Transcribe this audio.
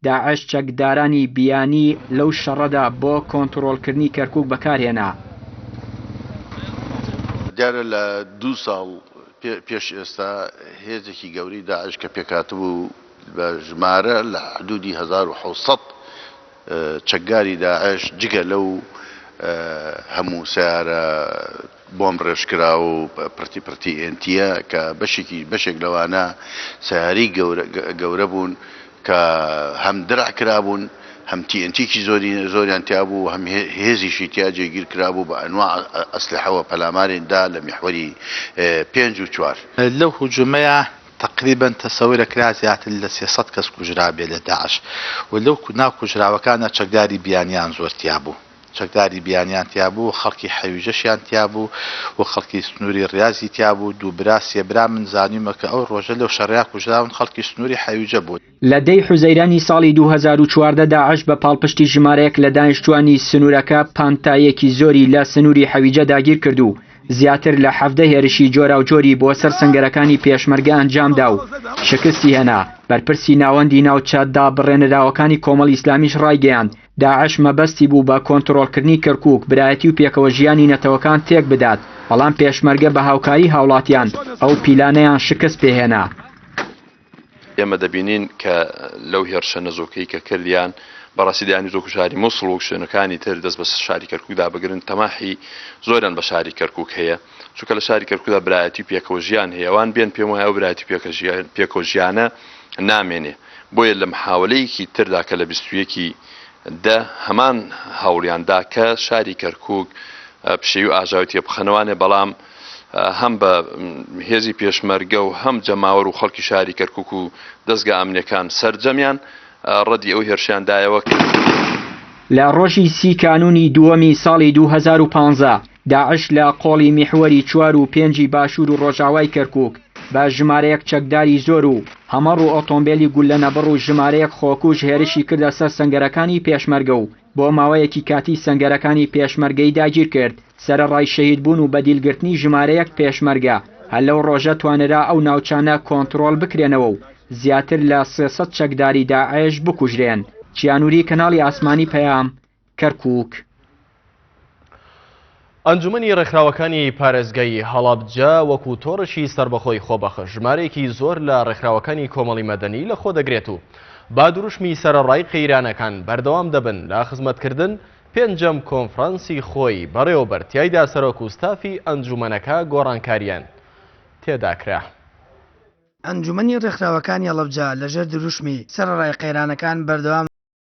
داعش چەکدارانی بیانی لەو شەڕەدا بۆ کۆنتڕۆڵکردنی کەرکووک بەکارهێنا. دیارە لە 2 ساڵ پێش ئێستا هێزێکی گەوری داعش کە پێکاتبوو بە ژمارە لە حدودی 1700 چەکداری داعش جگە لەو هەموو سیارە بۆم ڕێژکرا و پرتی ئێنتیە کە بەشێک لەوانە سیاری گەورە بوون کە هەم درع کرابوون هەم TNTێکی زۆریان تیابوو هەم هێزیشی تیا جێگیر کرابوو بە ئەنواع ئەسلحەوە پەلامارێندا لە میحوەری 5 و 4 لەو هجوومەیە تقریبا تەسەویرەکرا زیاتر لە 300 کەس کوژرا بێ لە داعش و لەو ناو کوژراوەکانە چەکداری بیانیان زۆر تیابوو. چەکداری بیانیان تیابوو، خەڵکی حەویژەشیان تیابوو و خەڵکی سنووری ڕاضی تیابوو. دووبرا سێبرا من زانیمە کە ئەو ڕۆژە لەو شەڕیا کوژراون خەڵکی سنووری حەویژە بوو. لە دەی حوزەیرانی ساڵی 2014 داعش بە پاڵپشتی ژمارەیەک لە دانیشتوانی سنوورەکە پانتایەکی زۆری لە سنووری حەویجە داگیر کردو. زیاتر لە 17 هێرشی جۆرا و جۆری بۆ سەر سنگەرەکانی پێشمەرگە ئەنجامدا و شکستی هێنا. بەرپرسی ناوەندی ناوچەدا بڕێنەراوەکانی کۆمەڵی ئیسلامیش ڕایگەیاند داعش مەبەستی بوو بە کۆنتڕۆڵکردنی کەرکووک برایەتی و پێکەوە ژیانی نەتەوەکان تێک بدات، بەڵام پێشمەرگە بە هاوکاری هاوڵاتیان ئەو پیلانەیان شکست پێهێنا. ئێمە دەبینین کە لەو هێرشە نزۆکەی کە کردیان بەڕاستی دەیانی زۆر شاری مووسڵ و شوێنەکانی تر دەست بە شاری کەرکووکدا بگرن تەماحی زۆریان بە شاری کەرکووک هەیە چونکە لە شاری کەرکووکدا برایەتی و پێکەوە ژیان هەیە ئەوان بێن پێم وایە ئەو برایەتی پێکەوە ژیانە نامێنێ بۆیە لە محاولەیەکی تردا کە لە 21 هەمان هەوڵیاندا کە شاری کەرکووک پشەوی و ئاژاوی تێبخەنەوانێ بەڵام هەم بە هێزی پێشمەرگە و هەم جەماوەر و خەڵکی شاری کەرکووک و دەستگا ئەمنیەکان سەرجەمیان ڕەدی ئەو هێرشیاندایەوە. لە ڕۆژی 30 کانونی دووەمی ساڵی 2015 داعش لە قۆڵی میحوەری 4 و 5 باشوور و ڕۆژاوای کەرکووک بە ژمارەیەک چەکداری زۆر و هەمەڕ و ئۆتۆمبیلی گولەنەبڕ و ژمارەیەک خۆکوژ هێرشی کردە سەر سنگەرەکانی پێشمەرگە و بۆ ماوەیەکی کاتی سنگەرەکانی پێشمەرگەی داگیر کرد. سەرەڕای شەهید بوون و بەدیلگرتنی ژمارەیەک پێشمەرگە هەر لەو ڕۆژە توانرا ئەو ناوچانە کۆنتڕۆڵ بکرێنەوە و زیاتر لە 300 چەکداری داعش بکوژرێن. چیانووری کەناڵی ئاسمانی پەیام کەرکووک. ئەنجومەنی ڕێکخراوەکانی پارێزگای هەڵابجا وەکو تۆڕشی سربەخۆی خۆبەخش ژمارەیەکی زۆر لە ڕێکخراوەکانی کۆمەڵی مەدەنی لە خۆ دەگرێت و با دروشمی سەرەڕای قەیرانەکان بەردەوام دەبن لە خزمەتکردن پێنجەم کۆنفرانسی خۆی بەڕێوەبەر تیایدا سەرۆک و ستافی ئەنجومەنەکە گۆڕانکاریان تێداکرا. ئەنجومەنی ڕێکخراوەکانی هەڵەبجە لەژێر دروشمی سەرەڕای قەیرانەکان بەردەوام